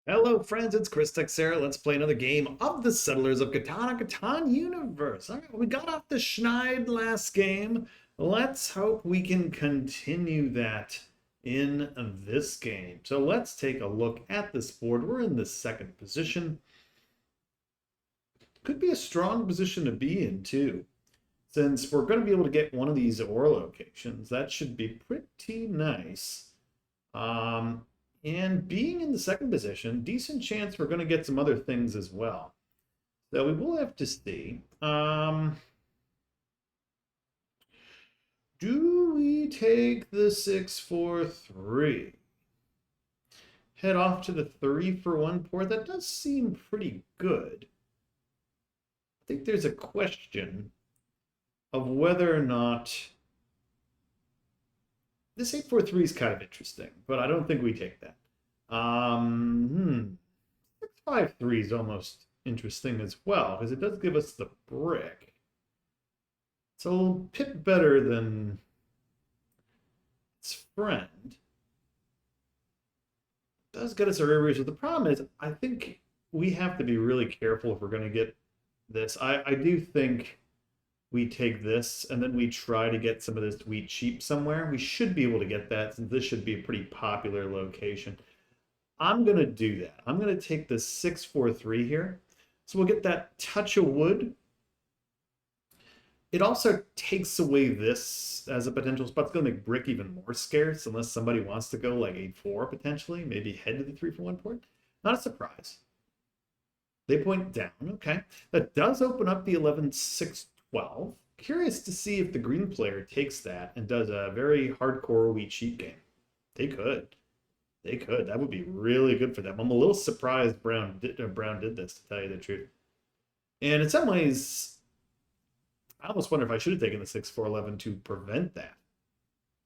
Hello, friends. It's Chris Texera. Let's play another game of the Settlers of Catan, Catan universe. All right, we got off the schneid last game. Let's hope we can continue that in this game. So let's take a look at this board. We're in the second position. Could be a strong position to be in, too. Since we're going to be able to get one of these ore locations, that should be pretty nice. And being in the second position, decent chance we're going to get some other things as well. So we will have to see. Do we take the 6-4-3? Head off to the 3-for-1 port? That does seem pretty good. I think there's a question of whether or not this 8-4-3 is kind of interesting, but I don't think we take that. 6-5-3 is almost interesting as well, because it does give us the brick. It's a little bit better than its friend. It does get us our areas, but the problem is, I think we have to be really careful if we're going to get this. I do think we take this and then we try to get some of this wheat cheap somewhere. We should be able to get that since this should be a pretty popular location. I'm going to do that. I'm going to take the 6-4-3 here. So we'll get that touch of wood. It also takes away this as a potential spot. It's going to make brick even more scarce unless somebody wants to go like 8-4 potentially. Maybe head to the 3-for-1 port. Not a surprise. They point down. Okay. That does open up the 11-6-12. Curious to see if the green player takes that and does a very hardcore wheat sheep game. They could. They could. That would be really good for them. I'm a little surprised Brown did this, to tell you the truth. And in some ways, I almost wonder if I should have taken the 6-4-11 to prevent that.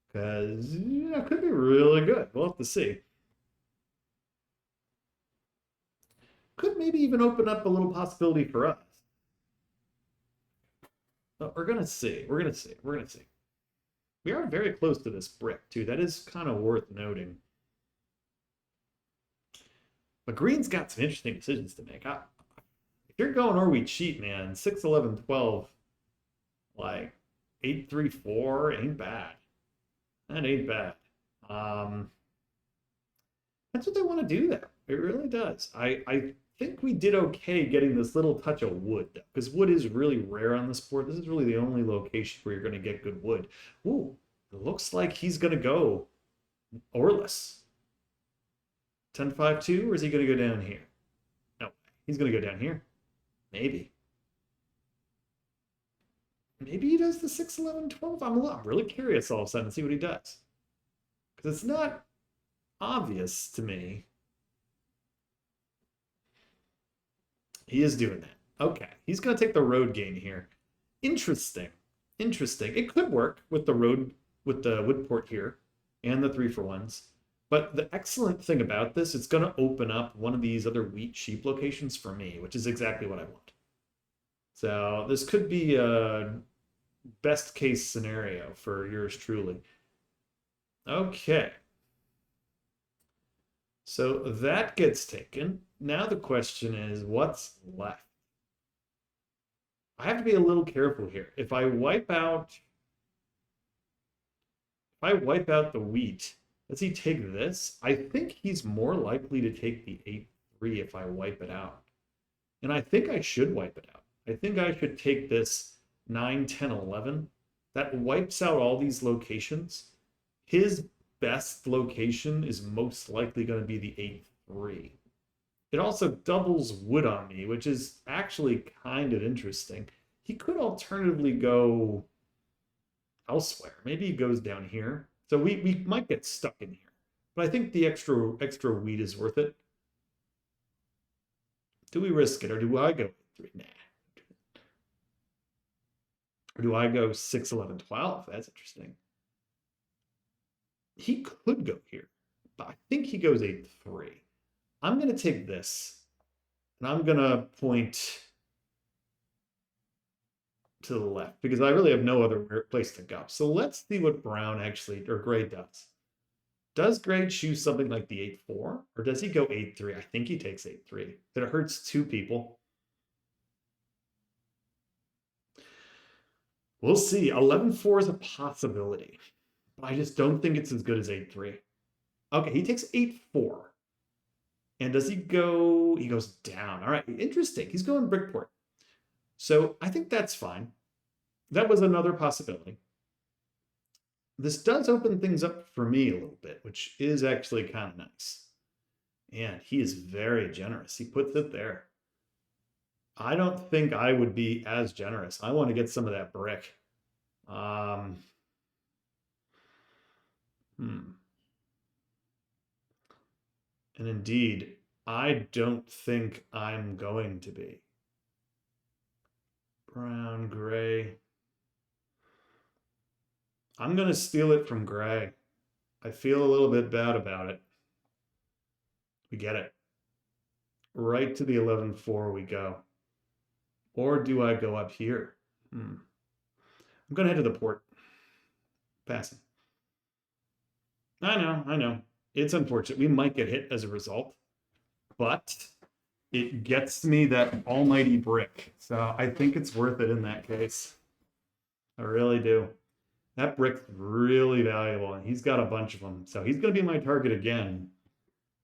Because, yeah, it could be really good. We'll have to see. Could maybe even open up a little possibility for us. But we're going to see. We're going to see. We're going to see. We are very close to this brick, too. That is kind of worth noting. But green's got some interesting decisions to make. If you're going or we cheat, man, 6-11-12, like 8-3-4 ain't bad. That ain't bad. That's what they want to do there. It really does. I think we did okay getting this little touch of wood, though, because wood is really rare on this board. This is really the only location where you're going to get good wood. Ooh, it looks like he's going to go orless. 10-5-2, or is he going to go down here? No, he's going to go down here. Maybe. Maybe he does the 6-11-12. I'm really curious all of a sudden to see what he does. Because it's not obvious to me. He is doing that. Okay, he's going to take the road gain here. Interesting. Interesting. It could work with the road, with the wood port here, and the 3-for-1s. But the excellent thing about this, it's going to open up one of these other wheat sheep locations for me, which is exactly what I want. So this could be a best case scenario for yours truly. Okay. So that gets taken. Now the question is, what's left? I have to be a little careful here. If I wipe out the wheat, does he take this? I think he's more likely to take the 8-3 if I wipe it out. And I think I should wipe it out. I think I should take this 9, 10, 11. That wipes out all these locations. His best location is most likely going to be the 8-3. It also doubles wood on me, which is actually kind of interesting. He could alternatively go elsewhere. Maybe he goes down here. So we might get stuck in here. But I think the extra wheat is worth it. Do we risk it, or do I go 3? Nah. Or do I go 6-11-12? That's interesting. He could go here, but I think he goes 8-3. I'm going to take this, and I'm going to point to the left because I really have no other place to go. So let's see what brown actually, or gray does. Does Gray choose something like the 8-4, or does he go 8-3? I think he takes 8-3. It hurts two people. We'll see. 11-4 is a possibility, but I just don't think it's as good as 8-3. Okay, he takes 8-4. And does he go? He goes down. All right, interesting. He's going Brickport. So I think that's fine. That was another possibility. This does open things up for me a little bit, which is actually kind of nice. And he is very generous. He puts it there. I don't think I would be as generous. I want to get some of that brick. Um, hmm. And indeed, I don't think I'm going to be. Brown, gray. I'm going to steal it from gray. I feel a little bit bad about it. We get it. Right to the 11-4 we go. Or do I go up here? I'm going to head to the port. Passing. I know. It's unfortunate. We might get hit as a result, but it gets me that almighty brick. So I think it's worth it in that case. I really do. That brick's really valuable, and he's got a bunch of them. So he's going to be my target again.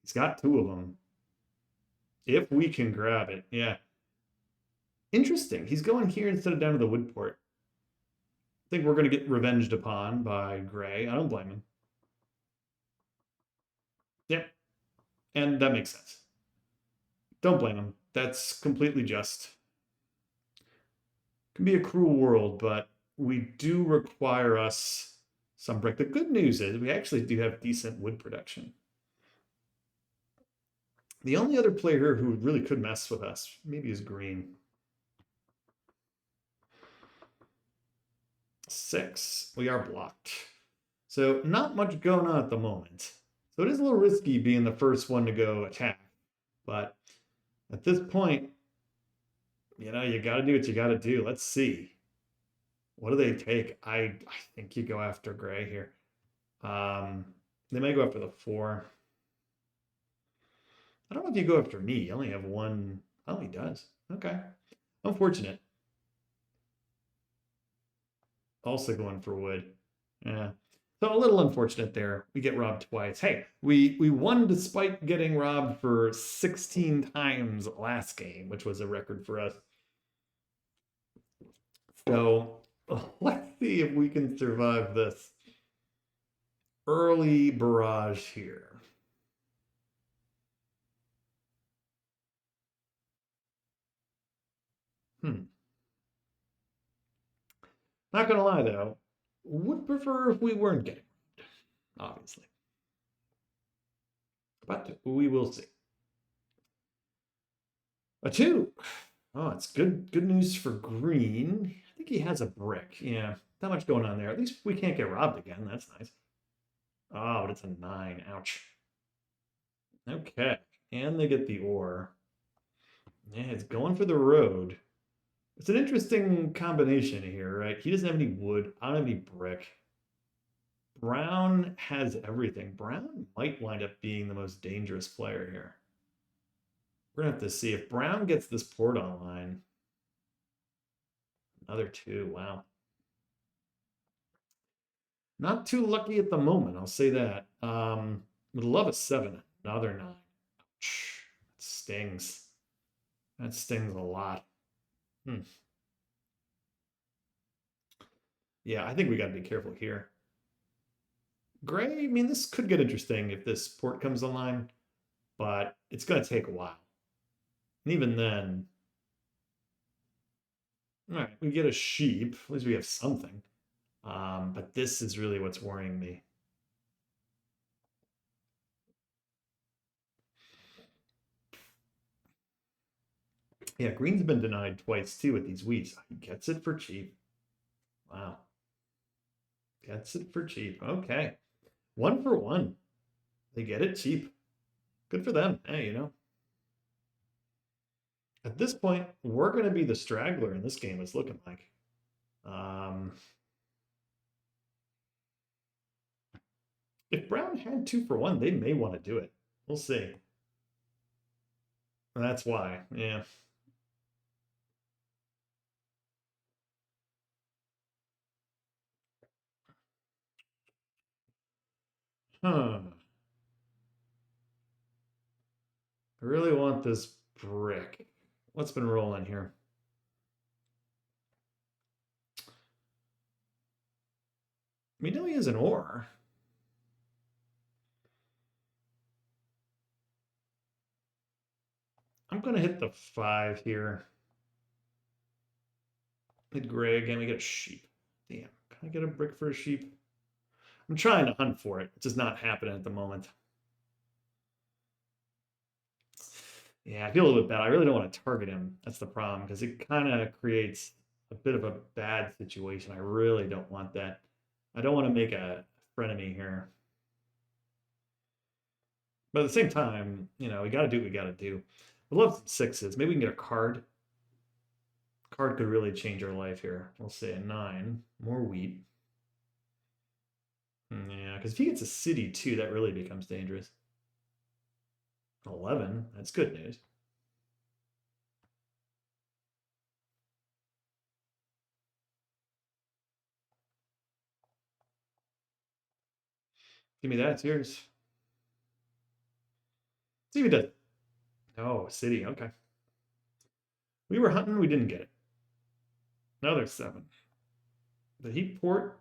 He's got two of them. If we can grab it, yeah. Interesting. He's going here instead of down to the wood port. I think we're going to get revenged upon by Gray. I don't blame him. Yep. And that makes sense. Don't blame him. That's completely just. It can be a cruel world, but we do require us some brick. The good news is we actually do have decent wood production. The only other player who really could mess with us maybe is green. 6. We are blocked. So not much going on at the moment. So it is a little risky being the first one to go attack. But at this point, you got to do what you got to do. Let's see. What do they take? I think you go after Gray here. They may go after the 4. I don't know if you go after me. You only have one. Oh, he does. Okay. Unfortunate. Also going for wood. Yeah. So a little unfortunate there. We get robbed twice. Hey, we won despite getting robbed for 16 times last game, which was a record for us. So let's see if we can survive this early barrage here. Not gonna lie though, would prefer if we weren't getting robbed, obviously. But we will see. A 2. Oh, it's good news for green. I think he has a brick. Yeah, not much going on there. At least we can't get robbed again. That's nice. Oh, but it's a 9. Ouch. Okay. And they get the ore. Yeah, it's going for the road. It's an interesting combination here, right? He doesn't have any wood. I don't have any brick. Brown has everything. Brown might wind up being the most dangerous player here. We're going to have to see if Brown gets this port online. Another 2. Wow. Not too lucky at the moment, I'll say that. Would love a 7. Another 9. Ouch. That stings. That stings a lot. Yeah, I think we got to be careful here. Gray, I mean, this could get interesting if this port comes online, but it's going to take a while. And even then, all right, we get a sheep. At least we have something. But this is really what's worrying me. Yeah, green's been denied twice too with these wheats. He gets it for cheap. Wow. Gets it for cheap. Okay. 1 for 1. They get it cheap. Good for them. Hey, At this point, we're going to be the straggler in this game, it's looking like. If Brown had 2-for-1, they may want to do it. We'll see. And that's why, yeah. Huh. I really want this brick. What's been rolling here? We know he has an ore. I'm going to hit the 5 here. Hit gray again. We get a sheep. Damn. Can I get a brick for a sheep? I'm trying to hunt for it. It's just not happening at the moment. Yeah, I feel a little bit bad. I really don't want to target him. That's the problem because it kind of creates a bit of a bad situation. I really don't want that. I don't want to make a frenemy here. But at the same time, we got to do what we got to do. I love some 6s. Maybe we can get a card. Card could really change our life here. We'll say a 9. More wheat. Yeah, because if he gets a city too, that really becomes dangerous. 11. That's good news. Give me that. It's yours. See if he does. Oh, city. Okay. We were hunting. We didn't get it. Another 7. Did he port?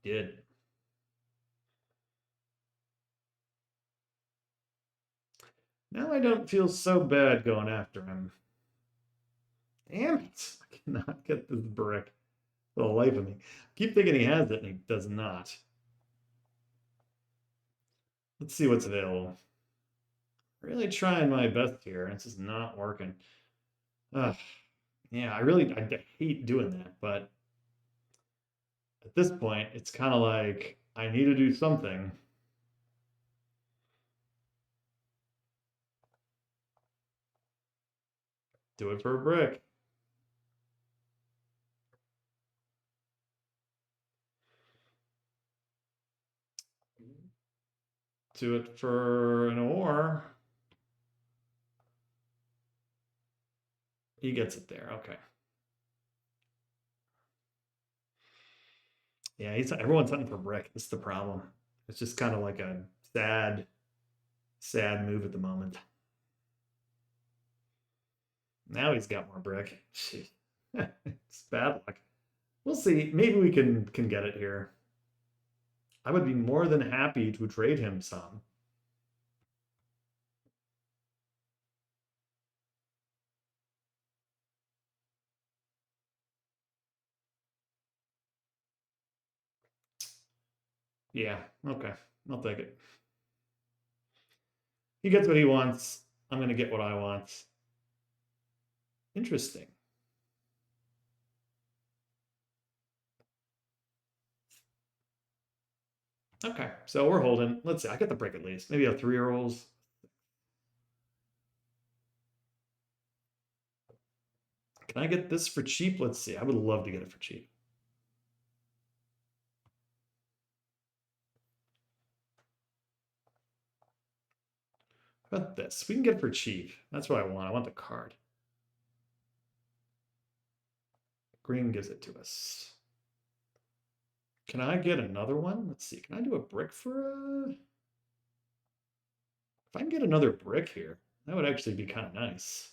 He did. Now I don't feel so bad going after him. Damn it. I cannot get this brick. For the life of me. I keep thinking he has it and he does not. Let's see what's available. Really trying my best here, and it's just not working. Yeah, I hate doing that, but at this point, it's kind of like I need to do something. Do it for a brick. Do it for an ore. He gets it there. Okay. Yeah, everyone's hunting for brick. This is the problem. It's just kind of like a sad move at the moment. Now he's got more brick. It's bad luck. We'll see. Maybe we can get it here. I would be more than happy to trade him some. Yeah, okay. I'll take it. He gets what he wants. I'm going to get what I want. Interesting. Okay, so we're holding. Let's see. I get the break at least. Maybe a 3 rolls. Can I get this for cheap? Let's see. I would love to get it for cheap. How about this? We can get it for cheap. That's what I want. I want the card. Green gives it to us. Can I get another one? Let's see. Can I do a brick for a... If I can get another brick here, that would actually be kind of nice.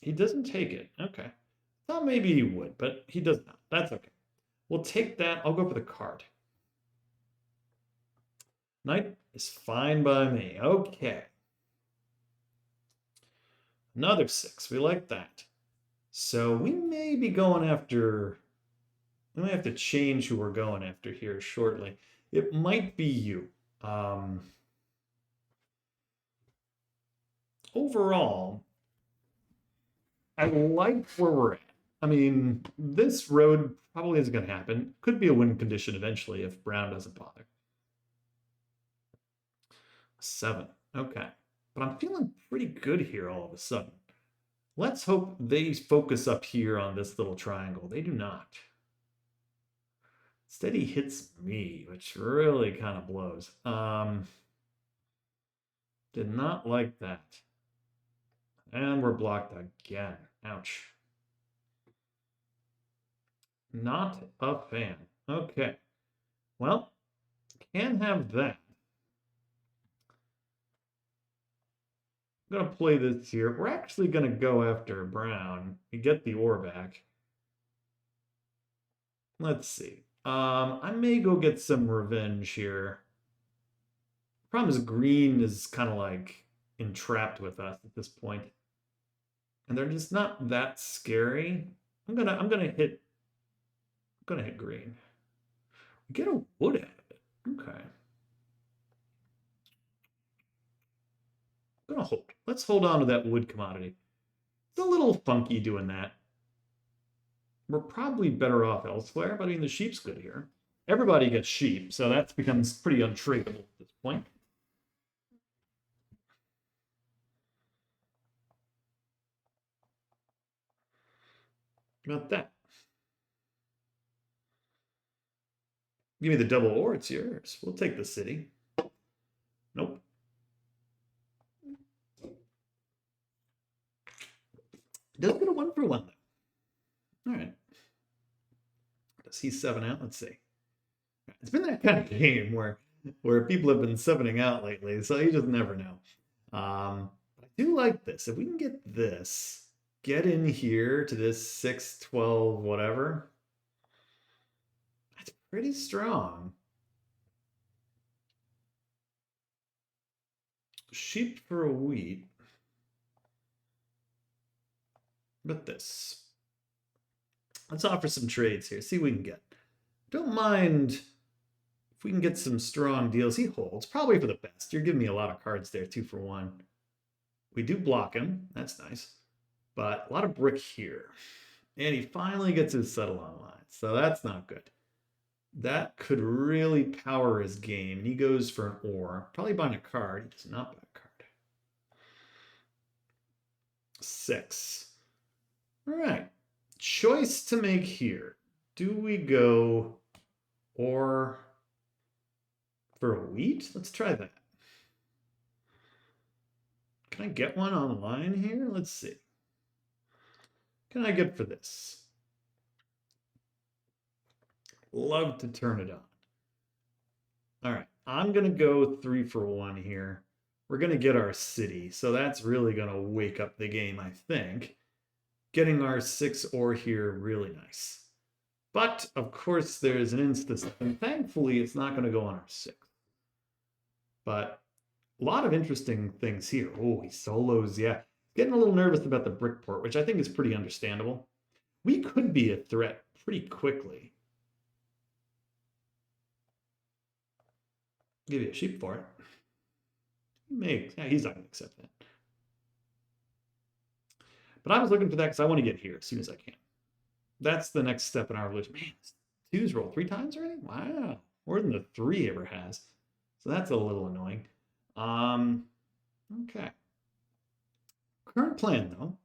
He doesn't take it. Okay. Thought maybe he would, but he does not. That's okay. We'll take that. I'll go for the card. Knight is fine by me. Okay. Another 6. We like that. So we may be going after... We may have to change who we're going after here shortly. It might be you. Overall, I like where we're at. I mean, this road probably isn't going to happen. Could be a win condition eventually if Brown doesn't bother. 7. Okay. But I'm feeling pretty good here all of a sudden. Let's hope they focus up here on this little triangle. They do not. Steady hits me, which really kind of blows. Did not like that. And we're blocked again. Ouch. Not a fan. Okay. Well, can have that. I'm going to play this here. We're actually going to go after Brown. We get the ore back. Let's see. I may go get some revenge here. Problem is green is kind of like entrapped with us at this point. And they're just not that scary. I'm gonna hit green. We get a wood out of it. Okay. I'm gonna hold. Let's hold on to that wood commodity. It's a little funky doing that. We're probably better off elsewhere, but I mean the sheep's good here. Everybody gets sheep, so that becomes pretty untradeable at this point. About that. Give me the double ore, it's yours. We'll take the city. Nope. Does get a 1-for-1 though. All right. Does he 7 out? Let's see. It's been that kind of game where people have been 7ing out lately, so you just never know. I do like this. If we can get this, get in here to this 6, 12, whatever. That's pretty strong. Sheep for a wheat. But this. Let's offer some trades here. See what we can get. Don't mind if we can get some strong deals. He holds. Probably for the best. You're giving me a lot of cards there. 2-for-1. We do block him. That's nice. But a lot of brick here. And he finally gets his settle online. So that's not good. That could really power his game. And he goes for an ore. Probably buying a card. He does not buy a card. 6. All right. Choice to make here. Do we go ore for a wheat? Let's try that. Can I get one online here? Let's see. Can I get for this? Love to turn it on. All right, I'm going to go 3-for-1 here. We're going to get our city, so that's really going to wake up the game, I think. Getting our 6 ore here, really nice. But, of course, there's an instance, and thankfully it's not going to go on our 6. But a lot of interesting things here. Oh, he solos, yeah. Getting a little nervous about the brick port, which I think is pretty understandable. We could be a threat pretty quickly. Give you a sheep for it. Yeah, he's not going to accept that. But I was looking for that because I want to get here as soon as I can. That's the next step in our evolution. Man, 2's rolled 3 times already? Wow. More than the 3 ever has. So that's a little annoying. Okay. Current plan, though.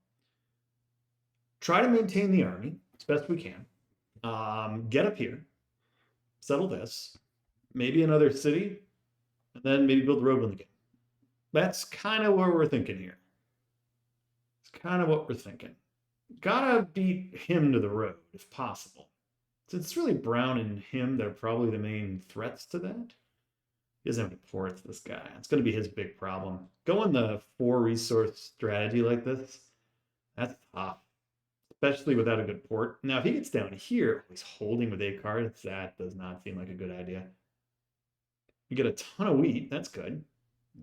Try to maintain the army as best we can. Get up here. Settle this. Maybe another city. And then maybe build a road in the game. That's kind of where we're thinking here. It's kind of what we're thinking. Gotta beat him to the road if possible. So it's really Brown and him that are probably the main threats to that. He doesn't have any ports, this guy. It's going to be his big problem. Going the 4-resource strategy like this, that's tough. Especially without a good port. Now, if he gets down here, he's holding with 8 cards. That does not seem like a good idea. You get a ton of wheat. That's good.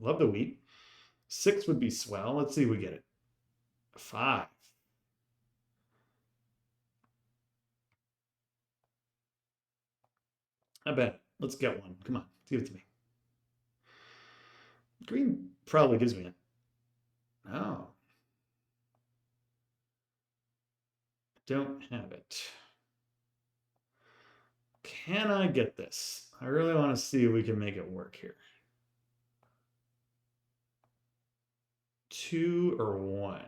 Love the wheat. 6 would be swell. Let's see if we get it. 5. I bet. Let's get one. Come on. Give it to me. Green probably gives me it. Oh. Don't have it. Can I get this? I really want to see if we can make it work here. 2 or 1.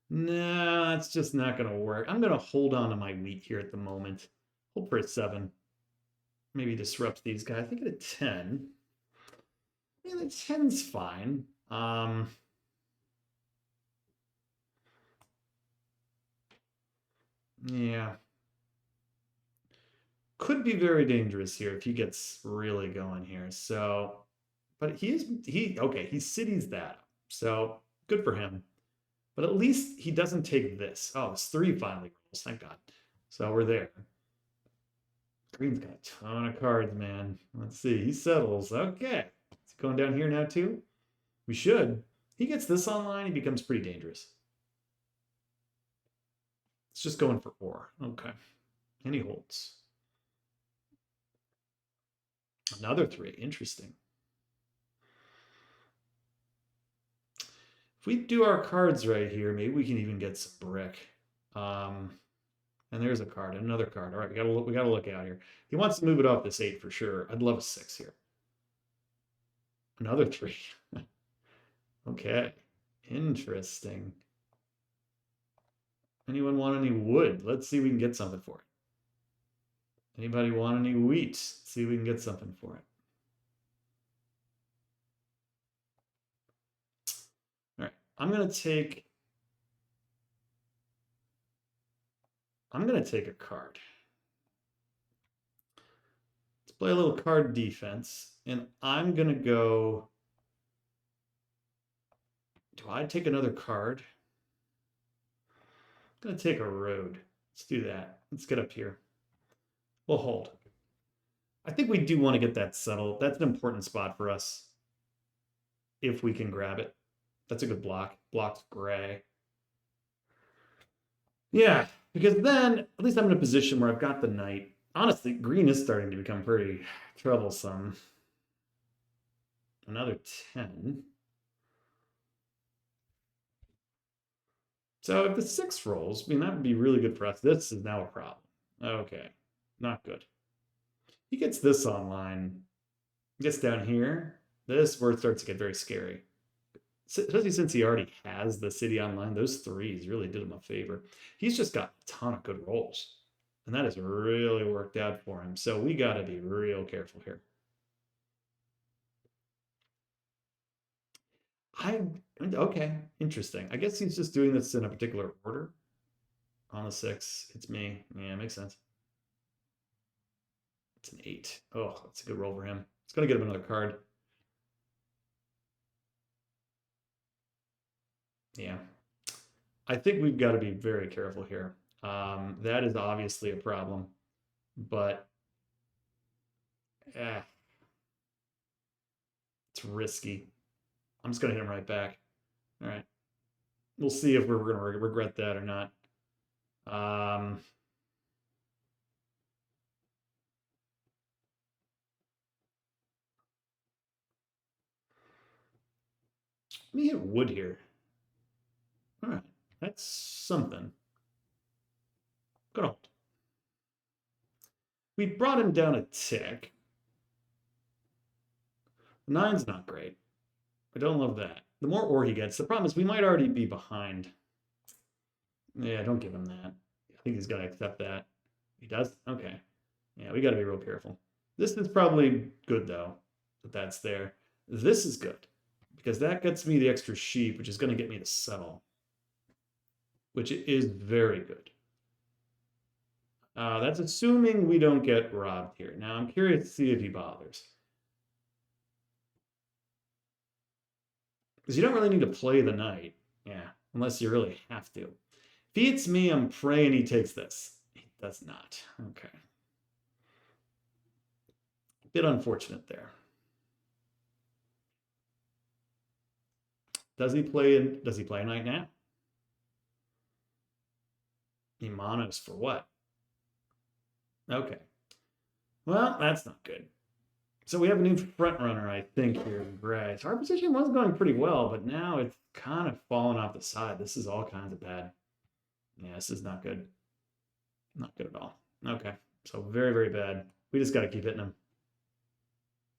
Nah, it's just not going to work. I'm going to hold on to my wheat here at the moment. Hope for a 7. maybe disrupt these guys. I think at a 10. Yeah, the 10's fine. Yeah. Could be very dangerous here if he gets really going here. So, but okay, he cities that. So good for him. But at least he doesn't take this. Oh, it's 3 finally rolls. Thank God. So we're there. Green's got a ton of cards, man. Let's see. He settles. Okay. Is he going down here now, too? We should. He gets this online, he becomes pretty dangerous. It's just going for ore. Okay. And he holds. Another 3. Interesting. If we do our cards right here, maybe we can even get some brick. And there's a card, another card. All right, we gotta look out here. He wants to move it off this 8 for sure. I'd love a 6 here. Another 3. Okay. Interesting. Anyone want any wood? Let's see if we can get something for it. Anybody want any wheat? Let's see if we can get something for it. All right, I'm gonna take a card. Let's play a little card defense, and I'm gonna go. Do I take another card? I'm gonna take a road. Let's do that. Let's get up here. We'll hold. I think we do want to get that settled. That's an important spot for us. If we can grab it. That's a good block. Block's gray. Yeah, because then at least I'm in a position where I've got the knight. Honestly, green is starting to become pretty troublesome. Another 10. So if the 6 rolls, I mean, that would be really good for us. This is now a problem. Okay, not good. He gets this online. Gets down here. This where it starts to get very scary. Especially since he already has the city online. Those 3s really did him a favor. He's just got a ton of good rolls. And that has really worked out for him. So we got to be real careful here. Okay, interesting. I guess he's just doing this in a particular order. On the 6, it's me. Yeah, makes sense. It's an 8. Oh, that's a good roll for him. It's going to get him another card. Yeah. I think we've got to be very careful here. That is obviously a problem, but it's risky. I'm just going to hit him right back. All right. We'll see if we're going to regret that or not. Let me hit wood here. All right. That's something. Good hold. We brought him down a tick. 9's not great. I don't love that. The more ore he gets, the problem is we might already be behind. Yeah, don't give him that. I think he's going to accept that. He does? Okay. Yeah, we got to be real careful. This is probably good, though, that that's there. This is good, because that gets me the extra sheep, which is going to get me to settle, which is very good. That's assuming we don't get robbed here. Now, I'm curious to see if he bothers. Because you don't really need to play the knight. Yeah, unless you really have to. If he hits me, I'm praying he takes this. He does not. Okay. Bit unfortunate there. Does he play a knight now? He monos for what? Okay. Well, that's not good. So we have a new front runner, I think, here in gray. So our position was going pretty well, but now it's kind of fallen off the side. This is all kinds of bad. Yeah, this is not good. Not good at all. Okay. So very, very bad. We just got to keep hitting him.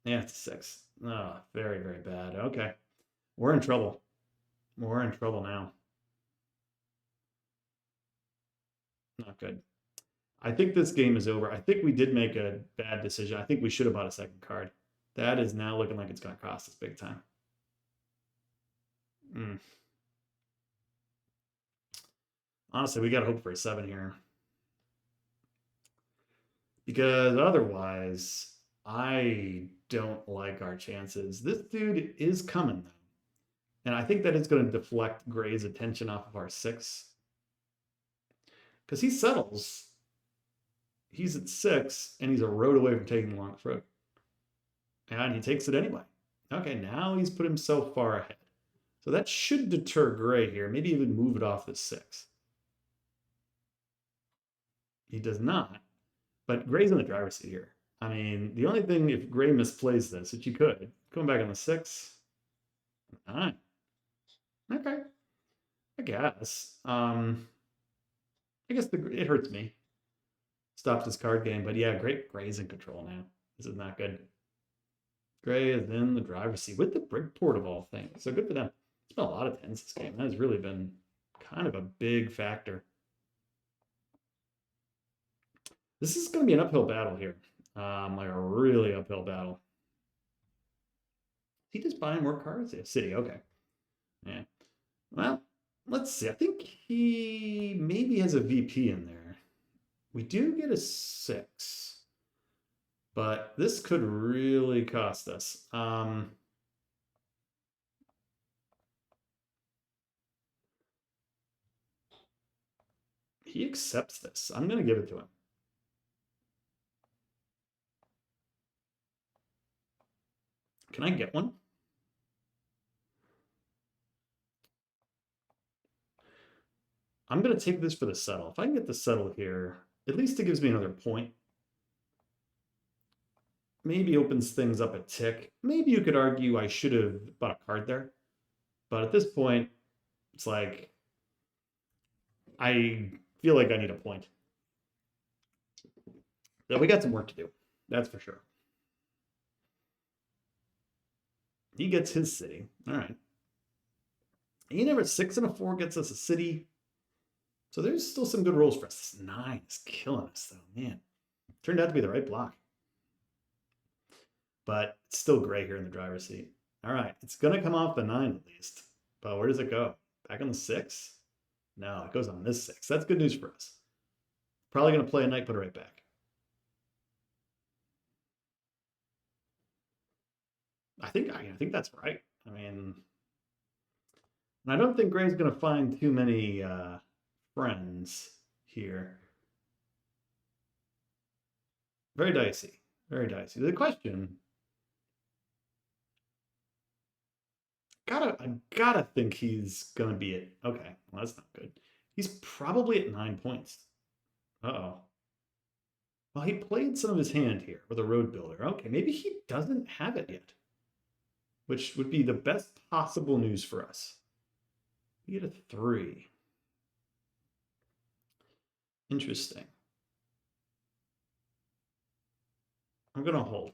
Yeah, it's a 6. Oh, very, very bad. Okay. We're in trouble. We're in trouble now. Not good. I think this game is over. I think we did make a bad decision. I think we should have bought a second card. That is now looking like it's going to cost us big time. Mm. Honestly, we got to hope for a 7 here. Because otherwise, I don't like our chances. This dude is coming, though. And I think that is going to deflect Gray's attention off of our 6. Because he settles. He's at 6, and he's a road away from taking the longest road. And he takes it anyway. Okay, now he's put himself far ahead. So that should deter Gray here. Maybe even move it off the 6. He does not. But Gray's in the driver's seat here. I mean, the only thing, if Gray misplays this, which he could, going back on the 6. 9. Okay. I guess. I guess it hurts me. Stops his card game. But yeah, Gray's in control now. This is not good. Gray is in the driver's seat with the brick port of all things. So good for them. It's been a lot of 10s this game. That has really been kind of a big factor. This is going to be an uphill battle here. Like a really uphill battle. Is he just buying more cards? Yeah, City, okay. Yeah. Well, let's see. I think he maybe has a VP in there. We do get a 6. But this could really cost us. He accepts this. I'm going to give it to him. Can I get one? I'm going to take this for the settle. If I can get the settle here, at least it gives me another point. Maybe opens things up a tick. Maybe you could argue I should have bought a card there. But at this point, it's like I feel like I need a point. So we got some work to do. That's for sure. He gets his city. All right. He never 6 and a 4 gets us a city. So there's still some good rolls for us. This 9 is killing us, though. Man, turned out to be the right block. But it's still Gray here in the driver's seat. All right, it's going to come off the 9 at least. But where does it go? Back on the 6? No, it goes on this 6. That's good news for us. Probably going to play a knight, put it right back. I think that's right. I mean, and I don't think Gray's going to find too many friends here. Very dicey. Very dicey. The question, I gotta think he's gonna be at, okay, well, that's not good. He's probably at 9 points. Uh-oh. Well, he played some of his hand here with a road builder. Okay, maybe he doesn't have it yet, which would be the best possible news for us. We get a 3. Interesting. I'm gonna hold.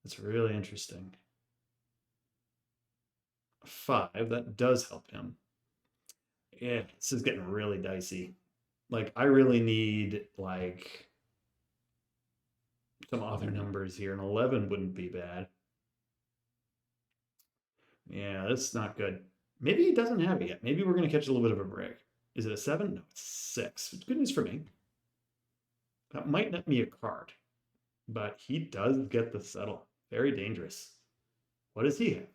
That's really interesting. 5, that does help him. Yeah, this is getting really dicey. Like, I really need, like, some other numbers here. An 11 wouldn't be bad. Yeah, that's not good. Maybe he doesn't have it yet. Maybe we're going to catch a little bit of a break. Is it a 7? No, it's 6. It's good news for me. That might net me a card. But he does get the settle. Very dangerous. What does he have?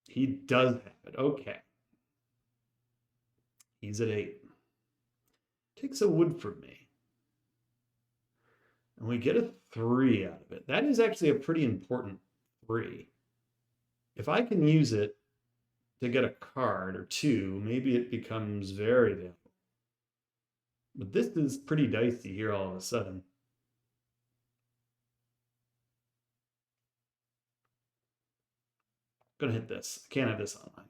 He does have it. Okay. He's at 8. Takes a wood from me. And we get a 3 out of it. That is actually a pretty important 3. If I can use it to get a card or 2, maybe it becomes very valuable. But this is pretty dicey here all of a sudden. I'm gonna hit this. I can't have this online.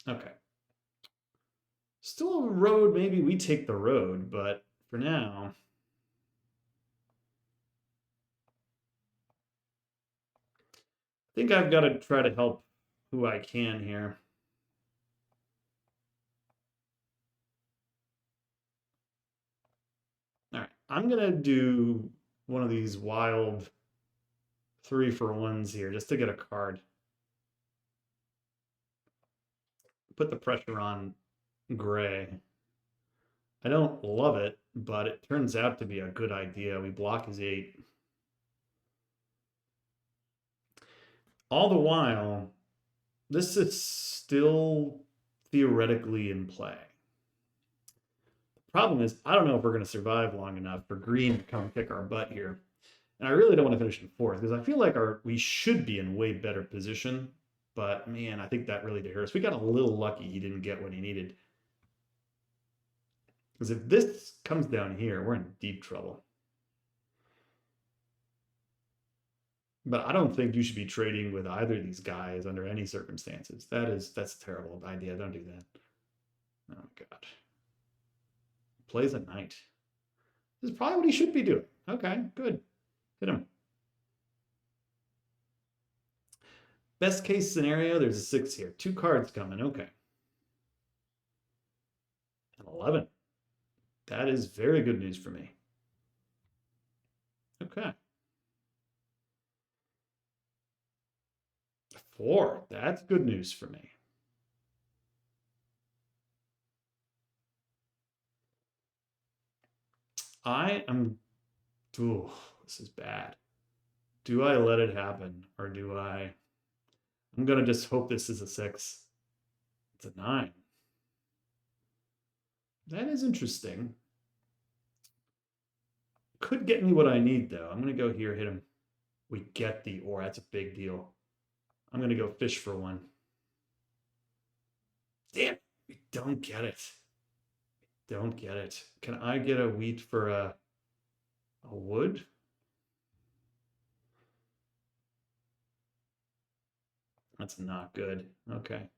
Okay. Still a road, maybe we take the road, but for now, I think I've got to try to help who I can here. I'm gonna do one of these wild 3-for-1s here just to get a card. Put the pressure on Gray. I don't love it, but it turns out to be a good idea. We block his 8. All the while, this is still theoretically in play. The problem is, I don't know if we're going to survive long enough for Green to come kick our butt here. And I really don't want to finish in 4th because I feel like we should be in way better position. But man, I think that really did hurt us. We got a little lucky he didn't get what he needed. Because if this comes down here, we're in deep trouble. But I don't think you should be trading with either of these guys under any circumstances. That's a terrible idea. Don't do that. Oh God. Plays a knight. This is probably what he should be doing. Okay, good. Hit him. Best case scenario, there's a 6 here. 2 cards coming. Okay. An 11. That is very good news for me. Okay. 4. That's good news for me. I am. Ooh, this is bad. Do I let it happen or do I? I'm going to just hope this is a 6. It's a 9. That is interesting. Could get me what I need, though. I'm going to go here, hit him. We get the or. That's a big deal. I'm going to go fish for 1. Damn, we don't get it. Don't get it. Can I get a wheat for a wood? That's not good. Okay.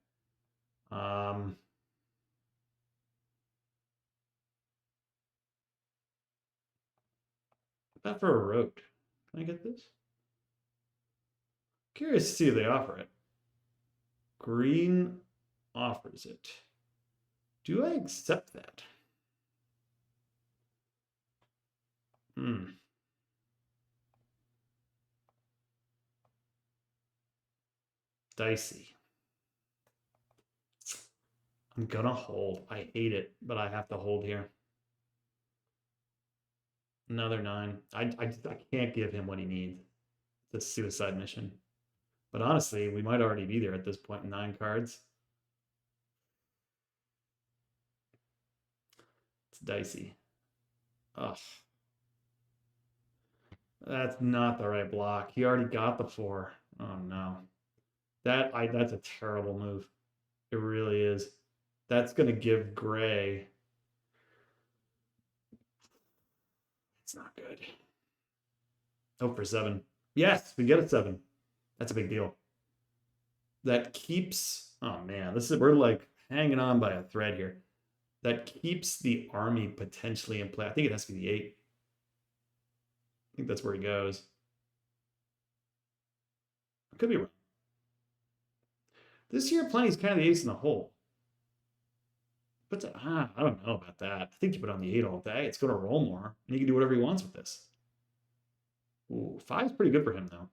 That for a road. Can I get this? Curious to see if they offer it. Green offers it. Do I accept that? Dicey. I'm gonna hold. I hate it, but I have to hold here. Another 9. I can't give him what he needs. It's a suicide mission. But honestly, we might already be there at this point. 9 cards. It's dicey. Ugh. That's not the right block. He already got the 4. Oh no. That's a terrible move. It really is. That's gonna give Gray. It's not good. Oh, for 7. Yes, we get a 7. That's a big deal. That keeps. Oh man, we're like hanging on by a thread here. That keeps the army potentially in play. I think it has to be the 8. I think that's where he goes. I could be wrong. This year, plenty's kind of the ace in the hole. But I don't know about that. I think you put on the 8 all day. It's going to roll more, and he can do whatever he wants with this. Ooh, 5's pretty good for him, though.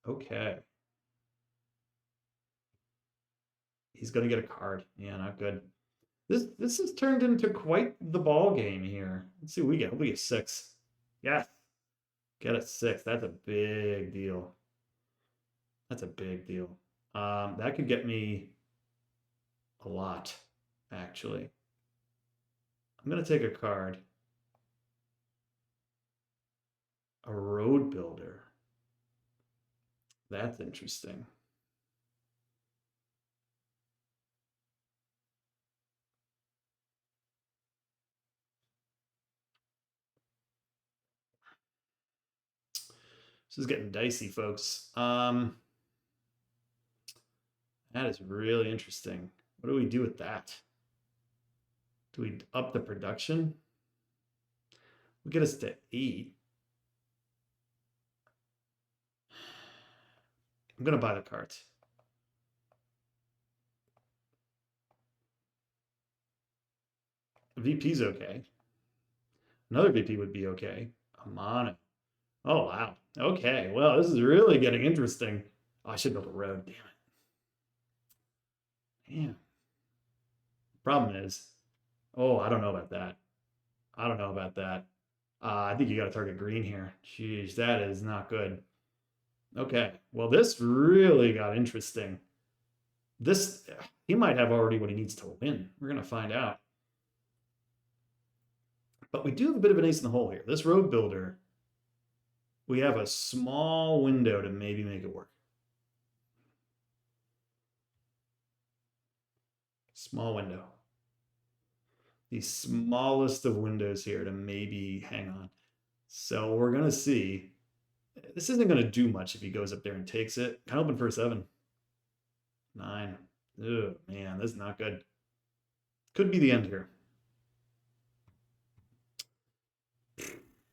Okay. He's going to get a card. Yeah, not good. This has turned into quite the ball game here. Let's see what we get. Hopefully a 6. Yes. Get a 6. That's a big deal. That's a big deal. That could get me a lot, actually. I'm going to take a card. A road builder. That's interesting. This is getting dicey, folks. That is really interesting. What do we do with that? Do we up the production? We get us to 8. I'm going to buy the cards. VP's okay. Another VP would be okay. A mono. Oh, wow. Okay. Well, this is really getting interesting. Oh, I should build a road. Damn it. Damn. Problem is, oh, I don't know about that. I don't know about that. I think you got to target green here. Jeez, that is not good. Okay. Well, this really got interesting. This, he might have already what he needs to win. We're going to find out. But we do have a bit of an ace in the hole here. This road builder, we have a small window to maybe make it work. Small window. The smallest of windows here to maybe hang on. So we're going to see. This isn't going to do much if he goes up there and takes it. Kind of open for a 7. 9. Oh, man, this is not good. Could be the end here.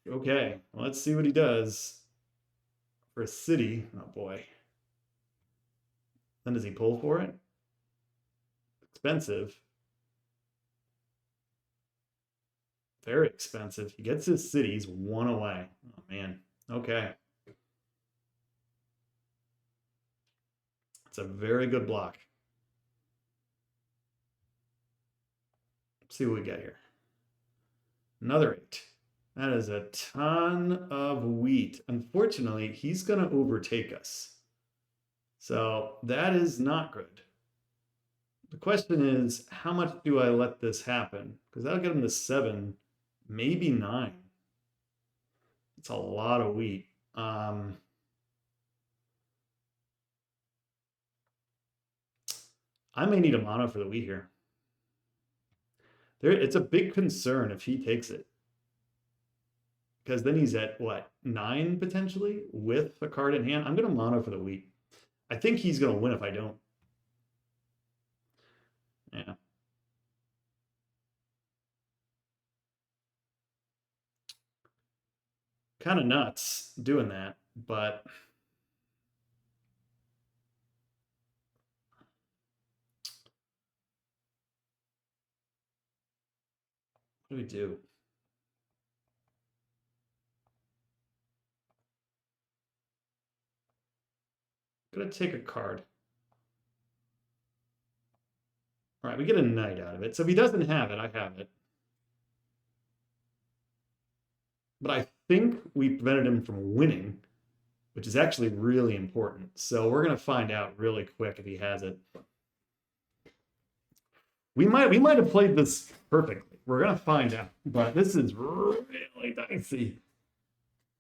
Okay, well, let's see what he does. For a city, oh boy. Then does he pull for it? Expensive. Very expensive. He gets his cities 1 away. Oh, man. Okay. It's a very good block. Let's see what we get here. Another 8. That is a ton of wheat. Unfortunately, he's going to overtake us. So that is not good. The question is, how much do I let this happen? Because that'll get him to 7, maybe 9. It's a lot of wheat. I may need a mono for the wheat here. It's a big concern if he takes it. Because then he's at, what, 9 potentially with a card in hand? I'm going to mono for the wheat. I think he's going to win if I don't. Yeah. Kind of nuts doing that, but what do we do? Gonna take a card. All right, we get a knight out of it. So if he doesn't have it, I have it. But I think we prevented him from winning, which is actually really important. So we're gonna find out really quick if he has it. We might have played this perfectly. We're gonna find out, but this is really dicey.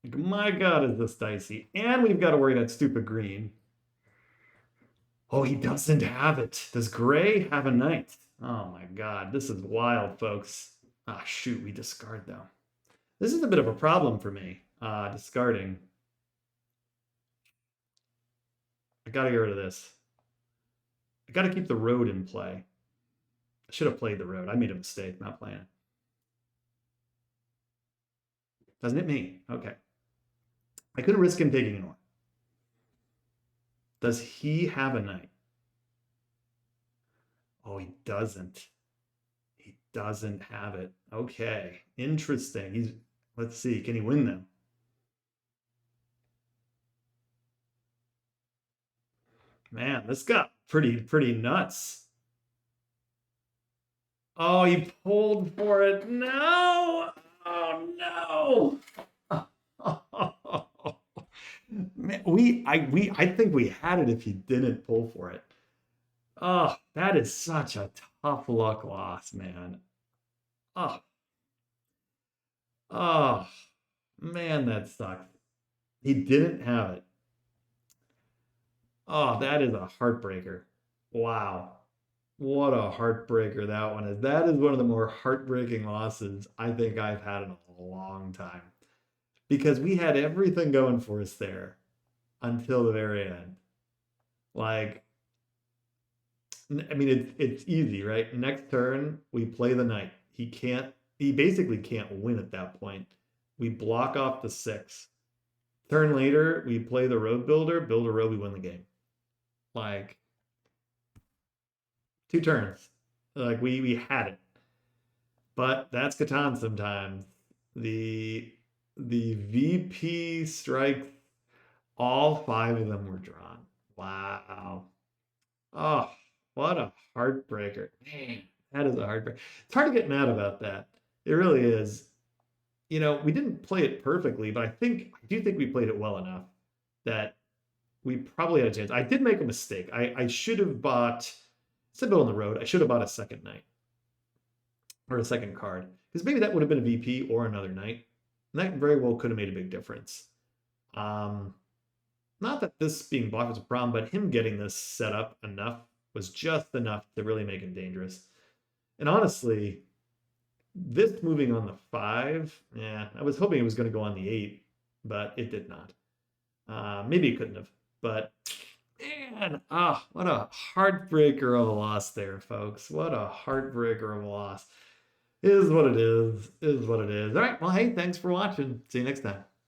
Like, my God, is this dicey? And we've got to worry that stupid green. Oh, he doesn't have it. Does gray have a knight? Oh my God, this is wild, folks. Ah, shoot, we discard though. This is a bit of a problem for me, discarding. I gotta get rid of this. I gotta keep the road in play. I should have played the road. I made a mistake not playing it. Doesn't it me? Okay. I couldn't risk him taking an or. Does he have a knight? Oh, he doesn't. He doesn't have it. Okay, interesting. Let's see, can he win them? Man, this got pretty nuts. Oh, he pulled for it. No! Oh no! Man, I think we had it if he didn't pull for it. Oh, that is such a tough luck loss, man. Oh, oh, man, that sucks. He didn't have it. Oh, that is a heartbreaker. Wow. What a heartbreaker that one is. That is one of the more heartbreaking losses I think I've had in a long time. Because we had everything going for us there until the very end. Like, I mean, it's easy, right? Next turn, we play the knight. He basically can't win at that point. We block off the 6. Turn later, we play the road builder, build a road, we win the game. Like, 2 turns. Like, we had it. But that's Catan sometimes. The VP strikes, all 5 of them were drawn. Wow. Oh, what a heartbreaker. Man, that is a heartbreaker. It's hard to get mad about that. It really is. You know, we didn't play it perfectly, but I do think we played it well enough that we probably had a chance. I did make a mistake. I should have bought, instead of on the road, I should have bought a second knight or a second card because maybe that would have been a VP or another knight. And that very well could have made a big difference. Not that this being blocked was a problem, but him getting this set up enough was just enough to really make him dangerous. And honestly, this moving on the 5, yeah, I was hoping it was going to go on the 8, but it did not. Maybe it couldn't have, but man, what a heartbreaker of a loss there, folks. What a heartbreaker of a loss. Is what it is. Is what it is. All right. Well, hey, thanks for watching. See you next time.